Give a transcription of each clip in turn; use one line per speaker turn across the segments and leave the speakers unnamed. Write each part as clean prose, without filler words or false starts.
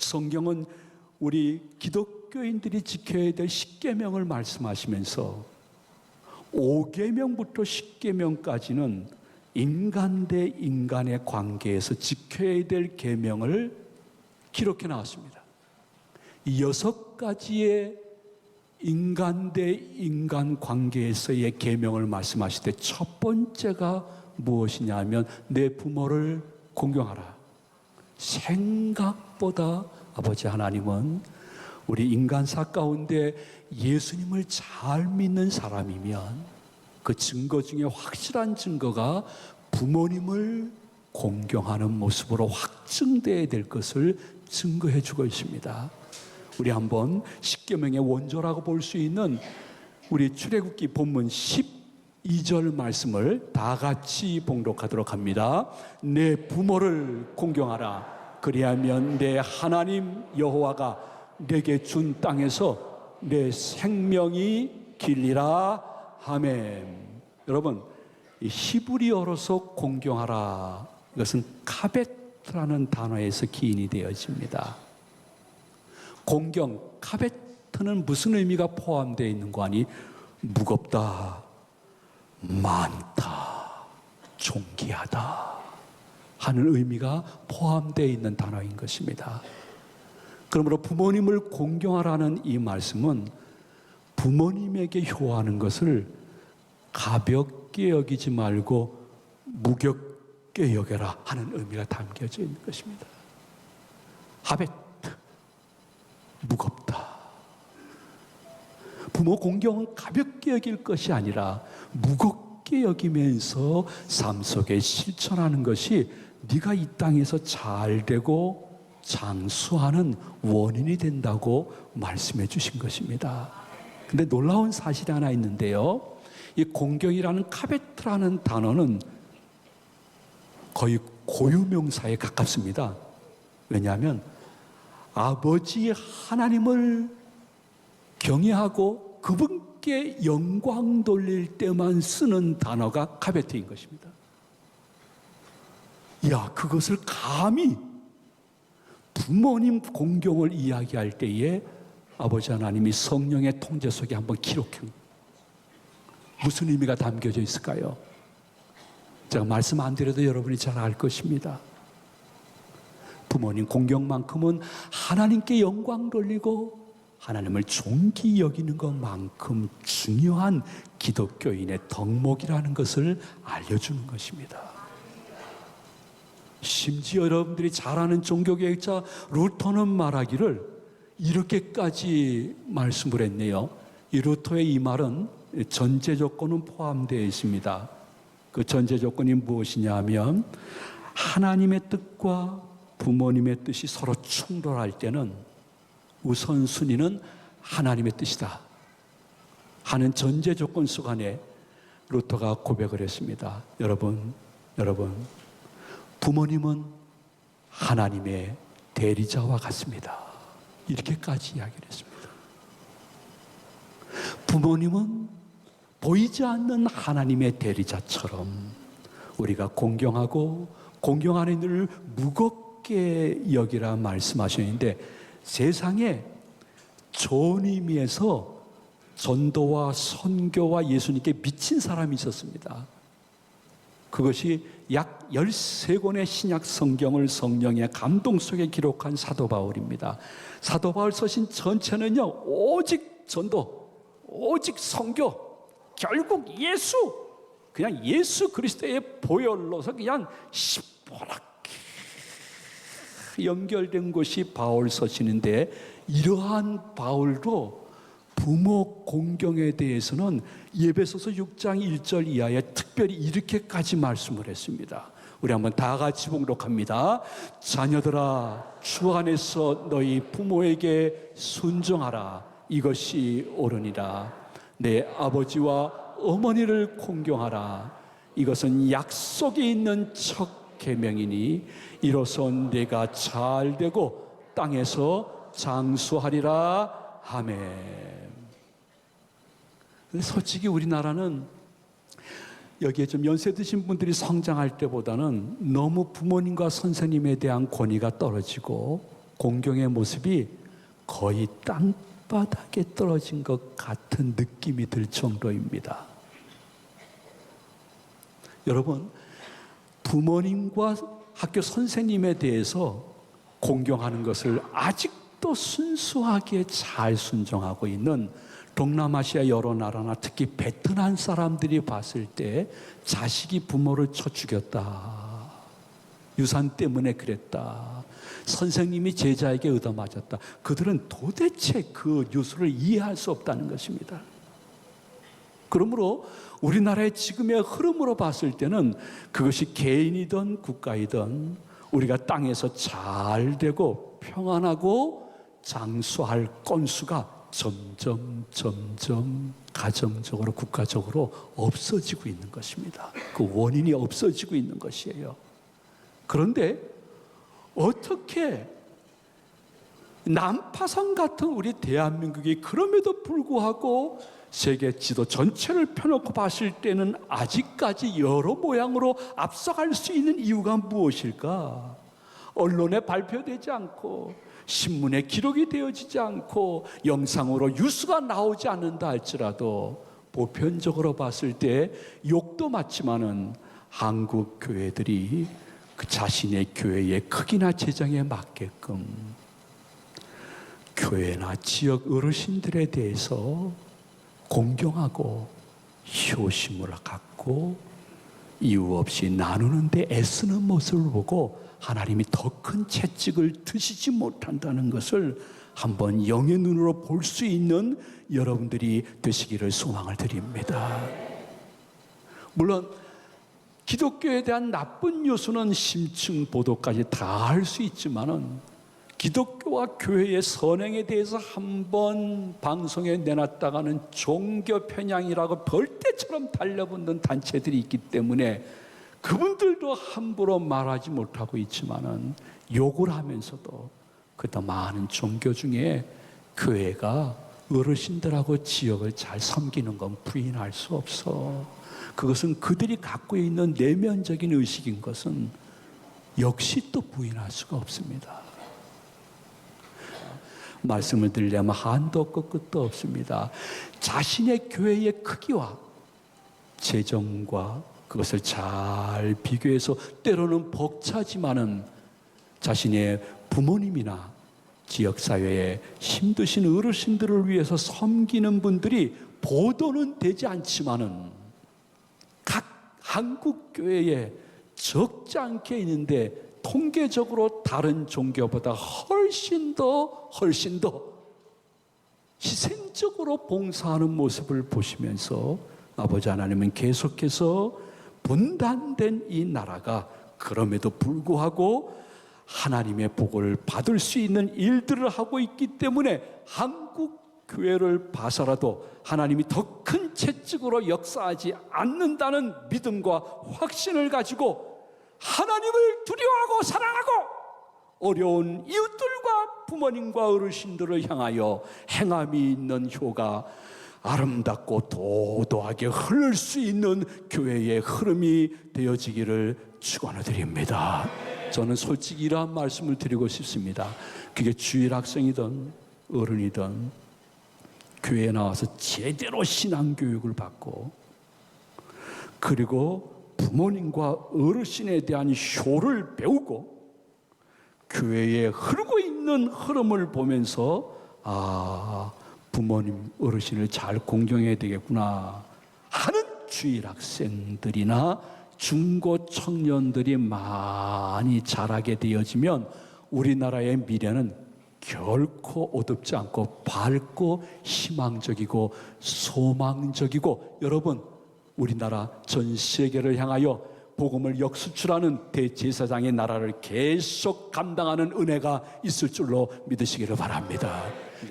성경은 우리 기독교인들이 지켜야 될 10계명을 말씀하시면서 5계명부터 10계명까지는 인간 대 인간의 관계에서 지켜야 될 계명을 기록해 나왔습니다. 이 6가지의 인간 대 인간 관계에서의 계명을 말씀하실 때 첫 번째가 무엇이냐면 내 부모를 공경하라. 생각보다 아버지 하나님은 우리 인간사 가운데 예수님을 잘 믿는 사람이면 그 증거 중에 확실한 증거가 부모님을 공경하는 모습으로 확증되어야 될 것을 증거해 주고 있습니다. 우리 한번 십계명의 원조라고 볼 수 있는 우리 출애굽기 본문 12절 말씀을 다 같이 봉독하도록 합니다. 내 부모를 공경하라. 그리하면 내 하나님 여호와가 내게 준 땅에서 내 생명이 길리라. 아멘. 여러분, 이 히브리어로서 공경하라, 이것은 카베트라는 단어에서 기인이 되어집니다. 공경, 카베트는 무슨 의미가 포함되어 있는 거 아니? 무겁다, 많다, 존귀하다 하는 의미가 포함되어 있는 단어인 것입니다. 그러므로 부모님을 공경하라는 이 말씀은 부모님에게 효하는 것을 가볍게 여기지 말고 무겁게 여겨라 하는 의미가 담겨져 있는 것입니다. 하베트, 무겁다. 부모 공경은 가볍게 여길 것이 아니라 무겁게 여기면서 삶 속에 실천하는 것이 네가 이 땅에서 잘 되고 장수하는 원인이 된다고 말씀해 주신 것입니다. 근데 놀라운 사실이 하나 있는데요, 이 공경이라는 카베트라는 단어는 거의 고유명사에 가깝습니다. 왜냐하면 아버지 하나님을 경외하고 그분께 영광 돌릴 때만 쓰는 단어가 카베트인 것입니다. 야, 그것을 감히 부모님 공경을 이야기할 때에 아버지 하나님이 성령의 통제 속에 한번 기록해. 무슨 의미가 담겨져 있을까요? 제가 말씀 안 드려도 여러분이 잘 알 것입니다. 부모님 공경만큼은 하나님께 영광 돌리고 하나님을 존귀 여기는 것만큼 중요한 기독교인의 덕목이라는 것을 알려주는 것입니다. 심지어 여러분들이 잘 아는 종교개혁자 루터는 말하기를 이렇게까지 말씀을 했네요. 이 루터의 이 말은 전제 조건은 포함되어 있습니다. 그 전제 조건이 무엇이냐 하면 하나님의 뜻과 부모님의 뜻이 서로 충돌할 때는 우선순위는 하나님의 뜻이다 하는 전제 조건 속 안에 루터가 고백을 했습니다. 여러분, 부모님은 하나님의 대리자와 같습니다. 이렇게까지 이야기를 했습니다. 부모님은 보이지 않는 하나님의 대리자처럼 우리가 공경하고 공경하는 일을 무겁게 여기라 말씀하셨는데, 세상에 좋은 의미에서 전도와 선교와 예수님께 미친 사람이 있었습니다. 그것이 약 13권의 신약 성경을 성령의 감동 속에 기록한 사도 바울입니다. 사도 바울 서신 전체는요, 오직 전도, 오직 선교, 결국 그냥 예수 그리스도의 보혈로서 그냥 시퍼렇게 연결된 것이 바울 서신인데, 이러한 바울도 부모 공경에 대해서는 에베소서 6장 1절 이하에 특별히 이렇게까지 말씀을 했습니다. 우리 한번 다 같이 봉독합니다. 자녀들아, 주 안에서 너희 부모에게 순종하라. 이것이 옳으니라. 내 아버지와 어머니를 공경하라. 이것은 약속이 있는 첫 계명이니 이로써 내가 잘 되고 땅에서 장수하리라. 아멘. 솔직히 우리나라는 여기에 좀 연세 드신 분들이 성장할 때보다는 너무 부모님과 선생님에 대한 권위가 떨어지고 공경의 모습이 거의 땅바닥에 떨어진 것 같은 느낌이 들 정도입니다. 여러분, 부모님과 학교 선생님에 대해서 공경하는 것을 아직도 순수하게 잘 순종하고 있는 동남아시아 여러 나라나 특히 베트남 사람들이 봤을 때 자식이 부모를 쳐 죽였다, 유산 때문에 그랬다, 선생님이 제자에게 얻어맞았다, 그들은 도대체 그 뉴스를 이해할 수 없다는 것입니다. 그러므로 우리나라의 지금의 흐름으로 봤을 때는 그것이 개인이든 국가이든 우리가 땅에서 잘 되고 평안하고 장수할 건수가 점점 가정적으로 국가적으로 없어지고 있는 것입니다. 그 원인이 없어지고 있는 것이에요. 그런데 어떻게 난파선 같은 우리 대한민국이 그럼에도 불구하고 세계 지도 전체를 펴놓고 봤을 때는 아직까지 여러 모양으로 앞서갈 수 있는 이유가 무엇일까? 언론에 발표되지 않고 신문에 기록이 되어지지 않고 영상으로 뉴스가 나오지 않는다 할지라도 보편적으로 봤을 때 욕도 맞지만은 한국 교회들이 그 자신의 교회의 크기나 재정에 맞게끔 교회나 지역 어르신들에 대해서 공경하고 효심을 갖고 이유 없이 나누는 데 애쓰는 모습을 보고 하나님이 더 큰 채찍을 드시지 못한다는 것을 한번 영의 눈으로 볼 수 있는 여러분들이 되시기를 소망을 드립니다. 물론 기독교에 대한 나쁜 요소는 심층 보도까지 다 할 수 있지만은 기독교와 교회의 선행에 대해서 한번 방송에 내놨다가는 종교 편향이라고 벌떼처럼 달려붙는 단체들이 있기 때문에 그분들도 함부로 말하지 못하고 있지만은 욕을 하면서도 그더 많은 종교 중에 교회가 어르신들하고 지역을 잘 섬기는 건 부인할 수 없어. 그것은 그들이 갖고 있는 내면적인 의식인 것은 역시 또 부인할 수가 없습니다. 말씀을 드리려면 한도 없고 끝도 없습니다. 자신의 교회의 크기와 재정과 그것을 잘 비교해서 때로는 벅차지만은 자신의 부모님이나 지역사회에 힘드신 어르신들을 위해서 섬기는 분들이 보도는 되지 않지만은 각 한국교회에 적지 않게 있는데 통계적으로 다른 종교보다 훨씬 더 희생적으로 봉사하는 모습을 보시면서 아버지 하나님은 계속해서 분단된 이 나라가 그럼에도 불구하고 하나님의 복을 받을 수 있는 일들을 하고 있기 때문에 한국 교회를 봐서라도 하나님이 더 큰 채찍으로 역사하지 않는다는 믿음과 확신을 가지고 하나님을 두려워하고 사랑하고 어려운 이웃들과 부모님과 어르신들을 향하여 행함이 있는 효가 아름답고 도도하게 흐를 수 있는 교회의 흐름이 되어지기를 축원드립니다. 저는 솔직히 이러한 말씀을 드리고 싶습니다. 그게 주일 학생이든 어른이든 교회에 나와서 제대로 신앙교육을 받고 그리고 부모님과 어르신에 대한 효를 배우고 교회에 흐르고 있는 흐름을 보면서 부모님 어르신을 잘 공경해야 되겠구나 하는 주일 학생들이나 중고 청년들이 많이 자라게 되어지면 우리나라의 미래는 결코 어둡지 않고 밝고 희망적이고 소망적이고 여러분 우리나라 전 세계를 향하여 복음을 역수출하는 대제사장의 나라를 계속 감당하는 은혜가 있을 줄로 믿으시기를 바랍니다.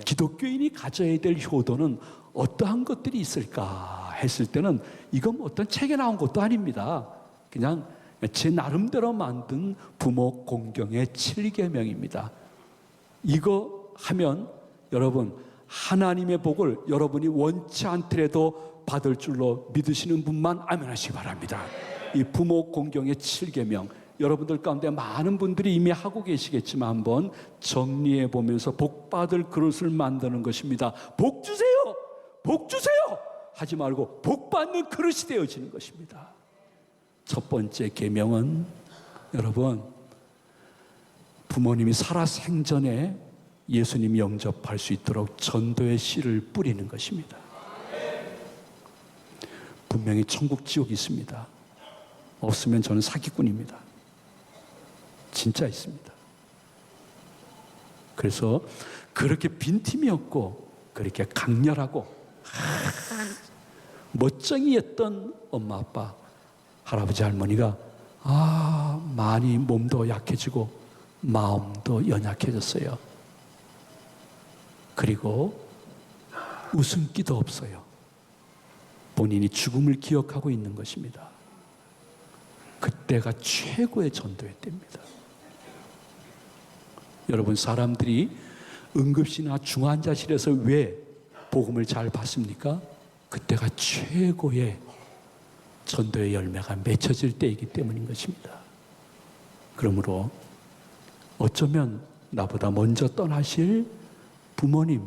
기독교인이 가져야 될 효도는 어떠한 것들이 있을까 했을 때는 이건 어떤 책에 나온 것도 아닙니다. 그냥 제 나름대로 만든 부모 공경의 7계명입니다. 이거 하면 여러분 하나님의 복을 여러분이 원치 않더라도 받을 줄로 믿으시는 분만 아멘하시기 바랍니다. 이 부모 공경의 7계명 여러분들 가운데 많은 분들이 이미 하고 계시겠지만 한번 정리해 보면서 복 받을 그릇을 만드는 것입니다. 복 주세요! 복 주세요! 하지 말고 복 받는 그릇이 되어지는 것입니다. 첫 번째 계명은 여러분, 부모님이 살아 생전에 예수님 영접할 수 있도록 전도의 씨를 뿌리는 것입니다. 분명히 천국 지옥이 있습니다. 없으면 저는 사기꾼입니다. 진짜 있습니다. 그래서 그렇게 빈틈이 없고 그렇게 강렬하고 멋쟁이였던 엄마 아빠, 할아버지 할머니가 많이 몸도 약해지고 마음도 연약해졌어요. 그리고 웃음기도 없어요. 본인이 죽음을 기억하고 있는 것입니다. 그때가 최고의 전도의 때입니다. 여러분, 사람들이 응급실이나 중환자실에서 왜 복음을 잘 받습니까? 그때가 최고의 전도의 열매가 맺혀질 때이기 때문인 것입니다. 그러므로 어쩌면 나보다 먼저 떠나실 부모님,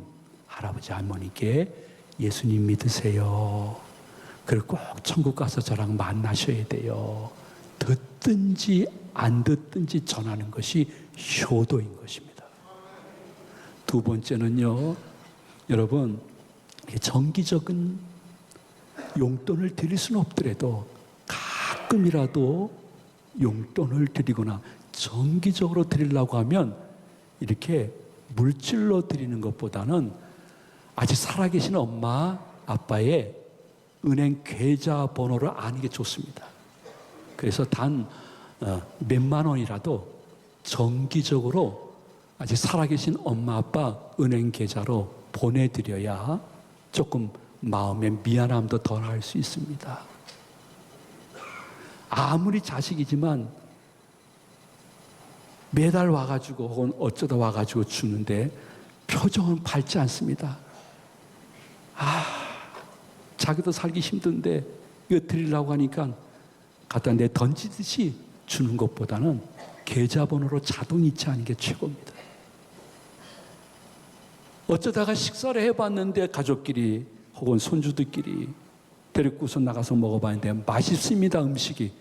할아버지, 할머니께 예수님 믿으세요. 그리고 꼭 천국 가서 저랑 만나셔야 돼요. 듣든지 안 듣든지 전하는 것이 효도인 것입니다. 두 번째는요, 여러분, 정기적인 용돈을 드릴 수는 없더라도 가끔이라도 용돈을 드리거나 정기적으로 드리려고 하면 이렇게 물질로 드리는 것보다는 아직 살아계신 엄마, 아빠의 은행 계좌 번호를 아는 게 좋습니다. 그래서 단 몇만 원이라도 정기적으로 아직 살아계신 엄마, 아빠 은행 계좌로 보내드려야 조금 마음의 미안함도 덜 할 수 있습니다. 아무리 자식이지만 매달 와가지고 혹은 어쩌다 와가지고 주는데 표정은 밝지 않습니다. 자기도 살기 힘든데 이거 드리려고 하니까 갖다 내 던지듯이 주는 것보다는 계좌번호로 자동 이체하는 게 최고입니다. 어쩌다가 식사를 해봤는데 가족끼리 혹은 손주들끼리 데리고서 나가서 먹어봤는데 맛있습니다, 음식이.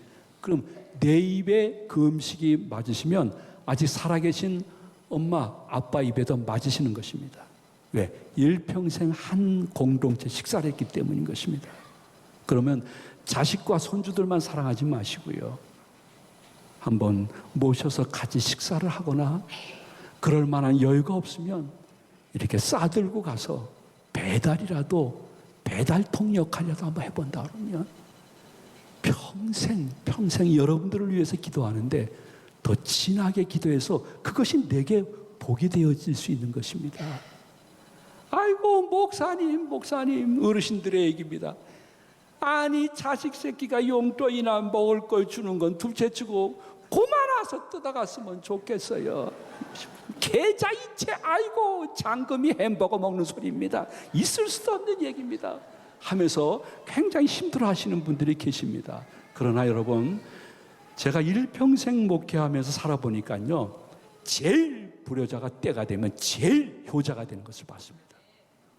그럼 내 입에 그 음식이 맞으시면 아직 살아계신 엄마, 아빠 입에도 맞으시는 것입니다. 왜? 일평생 한 공동체 식사를 했기 때문인 것입니다. 그러면 자식과 손주들만 사랑하지 마시고요, 한번 모셔서 같이 식사를 하거나 그럴 만한 여유가 없으면 이렇게 싸들고 가서 배달통 역할이라도 한번 해본다 그러면 평생 여러분들을 위해서 기도하는데 더 진하게 기도해서 그것이 내게 복이 되어질 수 있는 것입니다. 아이고 목사님 어르신들의 얘기입니다. 아니 자식 새끼가 용돈이나 먹을 걸 주는 건 둘째치고 고만와서 뜯어갔으면 좋겠어요. 계좌 이체, 아이고 잔금이 햄버거 먹는 소리입니다. 있을 수도 없는 얘기입니다 하면서 굉장히 힘들어하시는 분들이 계십니다. 그러나 여러분, 제가 일평생 목회하면서 살아보니까요, 제일 불효자가 때가 되면 제일 효자가 되는 것을 봤습니다.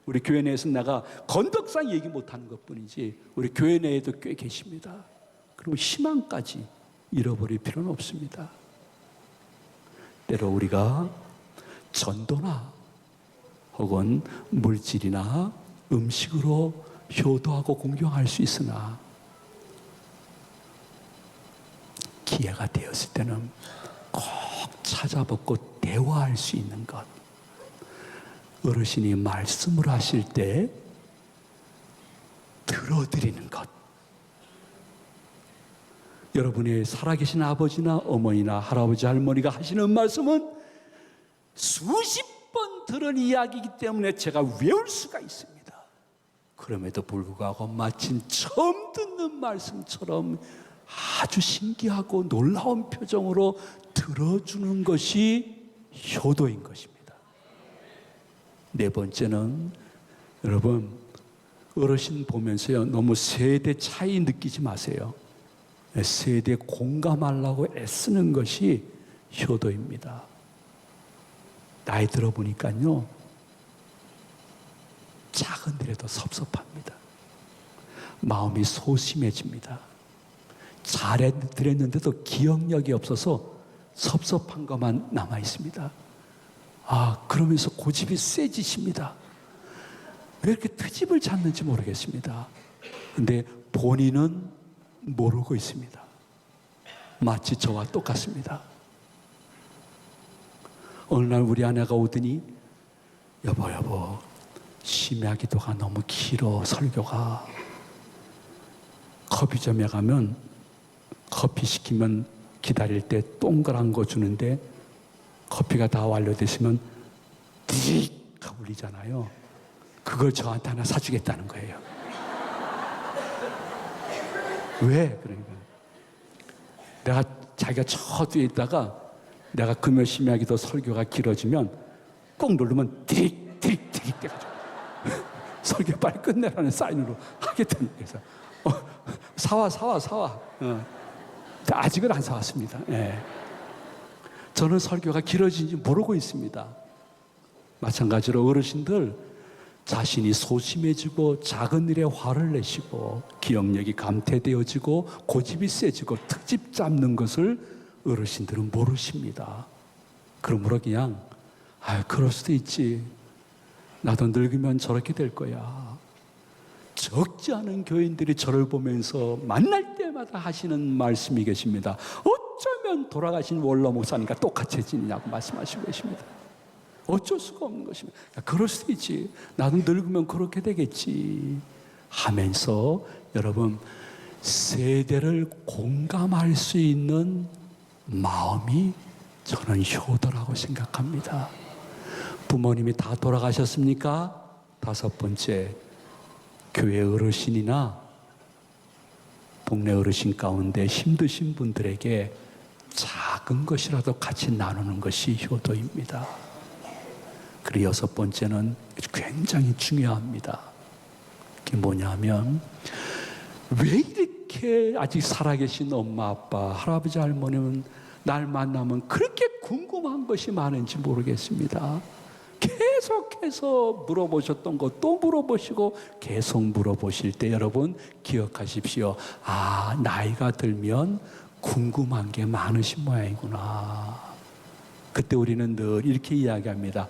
우리 교회 내에서 내가 건덕상 얘기 못하는 것뿐이지 우리 교회 내에도 꽤 계십니다. 그리고 희망까지 잃어버릴 필요는 없습니다. 때로 우리가 전도나 혹은 물질이나 음식으로 효도하고 공경할 수 있으나 기회가 되었을 때는 꼭 찾아보고 대화할 수 있는 것, 어르신이 말씀을 하실 때 들어드리는 것, 여러분의 살아계신 아버지나 어머니나 할아버지 할머니가 하시는 말씀은 수십 번 들은 이야기이기 때문에 제가 외울 수가 있습니다. 그럼에도 불구하고 마침 처음 듣는 말씀처럼 아주 신기하고 놀라운 표정으로 들어주는 것이 효도인 것입니다. 네 번째는 여러분, 어르신 보면서요, 너무 세대 차이 느끼지 마세요. 세대에 공감하려고 애쓰는 것이 효도입니다. 나이 들어보니까요, 작은 일에도 섭섭합니다. 마음이 소심해집니다. 잘해드렸는데도 기억력이 없어서 섭섭한 것만 남아있습니다. 그러면서 고집이 세지십니다. 왜 이렇게 트집을 찾는지 모르겠습니다. 근데 본인은 모르고 있습니다. 마치 저와 똑같습니다. 어느 날 우리 아내가 오더니 여보 심야 기도가 너무 길어. 설교가 커피점에 가면 커피 시키면 기다릴 때 동그란 거 주는데 커피가 다 완료됐으면 딕 하고 울리잖아요. 그걸 저한테 하나 사주겠다는 거예요. 왜? 그러니까 내가 자기가 저 뒤에 있다가 내가 금요 심야 기도 설교가 길어지면 꼭 누르면 딕 돼가지고 설교 빨리 끝내라는 사인으로 하겠다는 거예요. 사와. 아직은 안 사왔습니다. 저는 설교가 길어진지 모르고 있습니다. 마찬가지로 어르신들 자신이 소심해지고 작은 일에 화를 내시고 기억력이 감퇴되어지고 고집이 세지고 특집 잡는 것을 어르신들은 모르십니다. 그러므로 그냥 그럴 수도 있지. 나도 늙으면 저렇게 될 거야. 적지 않은 교인들이 저를 보면서 만날 때마다 하시는 말씀이 계십니다. 어쩌면 돌아가신 원로 목사님과 똑같아지느냐고 말씀하시고 계십니다. 어쩔 수가 없는 것입니다. 그럴 수도 있지. 나도 늙으면 그렇게 되겠지 하면서 여러분, 세대를 공감할 수 있는 마음이 저는 효도라고 생각합니다. 부모님이 다 돌아가셨습니까? 5번째, 교회 어르신이나 동네 어르신 가운데 힘드신 분들에게 작은 것이라도 같이 나누는 것이 효도입니다. 그리고 6번째는 굉장히 중요합니다. 그게 뭐냐면, 왜 이렇게 아직 살아계신 엄마, 아빠, 할아버지, 할머니는 날 만나면 그렇게 궁금한 것이 많은지 모르겠습니다. 계속해서 물어보셨던 것 또 물어보시고 계속 물어보실 때 여러분 기억하십시오. 나이가 들면 궁금한 게 많으신 모양이구나. 그때 우리는 늘 이렇게 이야기합니다.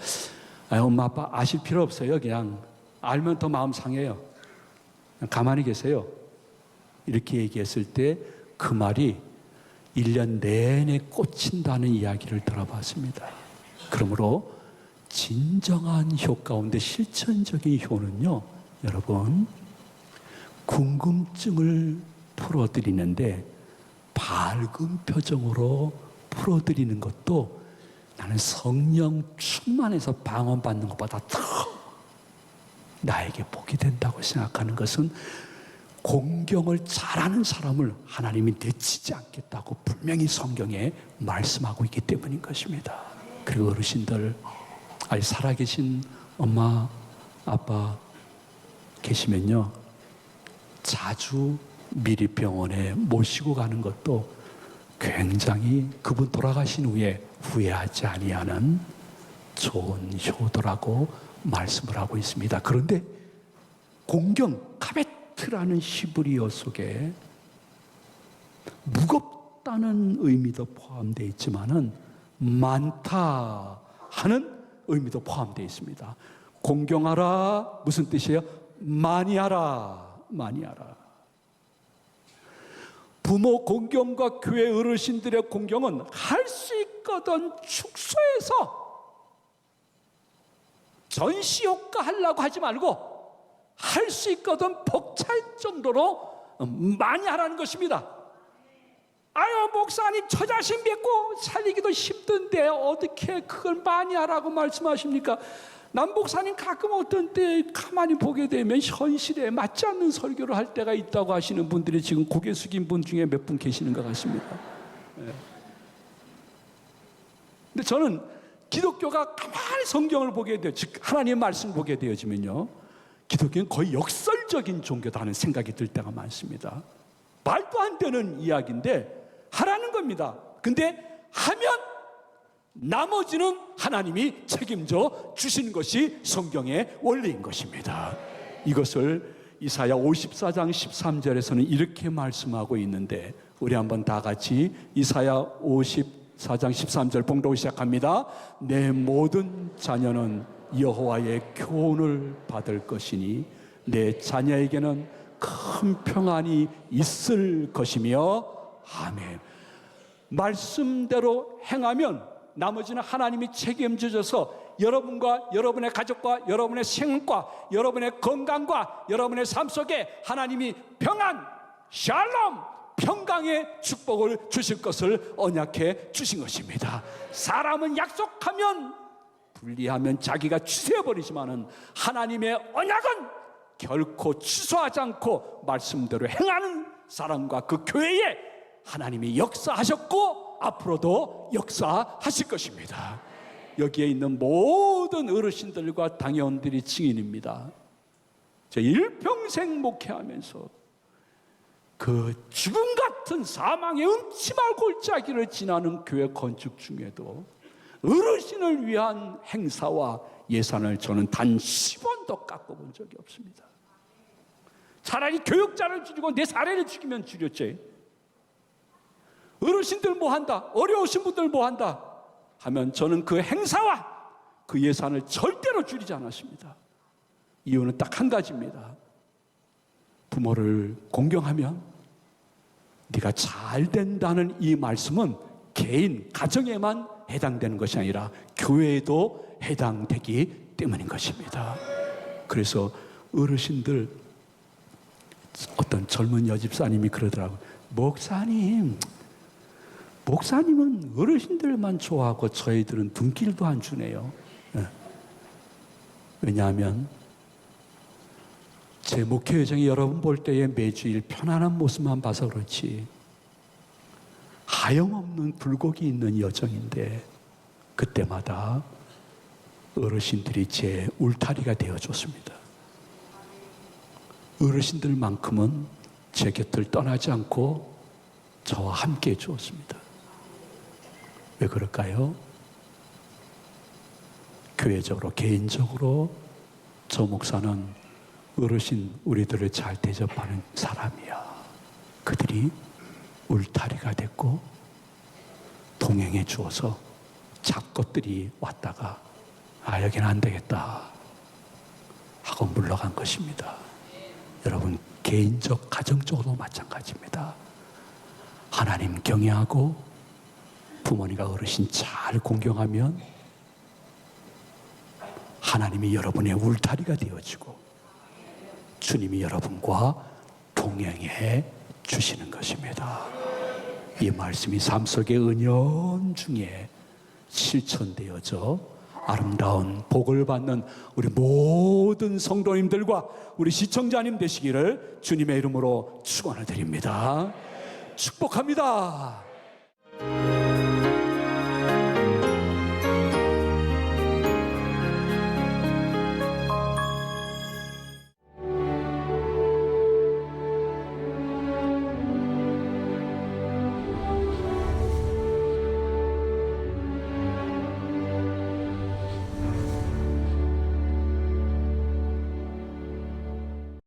엄마 아빠 아실 필요 없어요. 그냥 알면 더 마음 상해요. 가만히 계세요. 이렇게 얘기했을 때 그 말이 1년 내내 꽂힌다는 이야기를 들어봤습니다. 그러므로 진정한 효 가운데 실천적인 효는요, 여러분, 궁금증을 풀어드리는데 밝은 표정으로 풀어드리는 것도 나는 성령 충만해서 방언받는 것보다 더 나에게 복이 된다고 생각하는 것은, 공경을 잘하는 사람을 하나님이 내치지 않겠다고 분명히 성경에 말씀하고 있기 때문인 것입니다. 그리고 어르신들, 아직 살아계신 엄마, 아빠 계시면요, 자주 미리 병원에 모시고 가는 것도 굉장히 그분 돌아가신 후에 후회하지 아니하는 좋은 효도라고 말씀을 하고 있습니다. 그런데 공경, 카베트라는 히브리어 속에 무겁다는 의미도 포함되어 있지만은 많다 하는 의미도 포함되어 있습니다. 공경하라, 무슨 뜻이에요? 많이 하라, 많이 하라. 부모 공경과 교회 어르신들의 공경은 할 수 있거든 축소해서 전시 효과 하려고 하지 말고 할 수 있거든 벅찰 정도로 많이 하라는 것입니다. 목사님 저 자신 뵙고 살리기도 힘든데 어떻게 그걸 많이 하라고 말씀하십니까? 남 목사님 가끔 어떤 때 가만히 보게 되면 현실에 맞지 않는 설교를 할 때가 있다고 하시는 분들이 지금 고개 숙인 분 중에 몇 분 계시는 것 같습니다. 근데 저는 기독교가 가만히 성경을 보게 돼요. 즉 하나님의 말씀을 보게 되어지면요, 기독교는 거의 역설적인 종교다는 생각이 들 때가 많습니다. 말도 안 되는 이야기인데 하라는 겁니다. 근데 하면 나머지는 하나님이 책임져 주시는 것이 성경의 원리인 것입니다. 이것을 이사야 54장 13절에서는 이렇게 말씀하고 있는데, 우리 한번 다 같이 이사야 54장 13절 봉독을 시작합니다. 내 모든 자녀는 여호와의 교훈을 받을 것이니 내 자녀에게는 큰 평안이 있을 것이며. 아멘. 말씀대로 행하면 나머지는 하나님이 책임져줘서 여러분과 여러분의 가족과 여러분의 생과 여러분의 건강과 여러분의 삶 속에 하나님이 평안, 샬롬, 평강의 축복을 주실 것을 언약해 주신 것입니다. 사람은 약속하면 분리하면 자기가 취소해버리지만은 하나님의 언약은 결코 취소하지 않고 말씀대로 행하는 사람과 그 교회에 하나님이 역사하셨고 앞으로도 역사하실 것입니다. 여기에 있는 모든 어르신들과 당회원들이 증인입니다. 제 일평생 목회하면서 그 죽음 같은 사망의 음침한 골짜기를 지나는 교회 건축 중에도 어르신을 위한 행사와 예산을 저는 단 10원도 깎아본 적이 없습니다. 차라리 교육자를 줄이고 내 사례를 죽이면 줄였지. 어르신들 뭐 한다, 어려우신 분들 뭐 한다 하면 저는 그 행사와 그 예산을 절대로 줄이지 않았습니다. 이유는 딱 한 가지입니다. 부모를 공경하면 네가 잘 된다는 이 말씀은 개인, 가정에만 해당되는 것이 아니라 교회에도 해당되기 때문인 것입니다. 그래서 어르신들, 어떤 젊은 여집사님이 그러더라고요. 목사님은 어르신들만 좋아하고 저희들은 눈길도 안 주네요. 왜냐하면 제 목회 여정이 여러분 볼 때에 매주일 편안한 모습만 봐서 그렇지 하염없는 굴곡이 있는 여정인데, 그때마다 어르신들이 제 울타리가 되어줬습니다. 어르신들만큼은 제 곁을 떠나지 않고 저와 함께 해주었습니다. 왜 그럴까요? 교회적으로, 개인적으로 저 목사는 어르신 우리들을 잘 대접하는 사람이야. 그들이 울타리가 됐고 동행해 주어서 잡것들이 왔다가 여기는 안 되겠다 하고 물러간 것입니다. 여러분, 개인적, 가정적으로 마찬가지입니다. 하나님 경외하고 부모님과 어르신 잘 공경하면 하나님이 여러분의 울타리가 되어지고 주님이 여러분과 동행해 주시는 것입니다. 이 말씀이 삶 속의 은연중에 실천되어져 아름다운 복을 받는 우리 모든 성도님들과 우리 시청자님 되시기를 주님의 이름으로 축원을 드립니다. 축복합니다.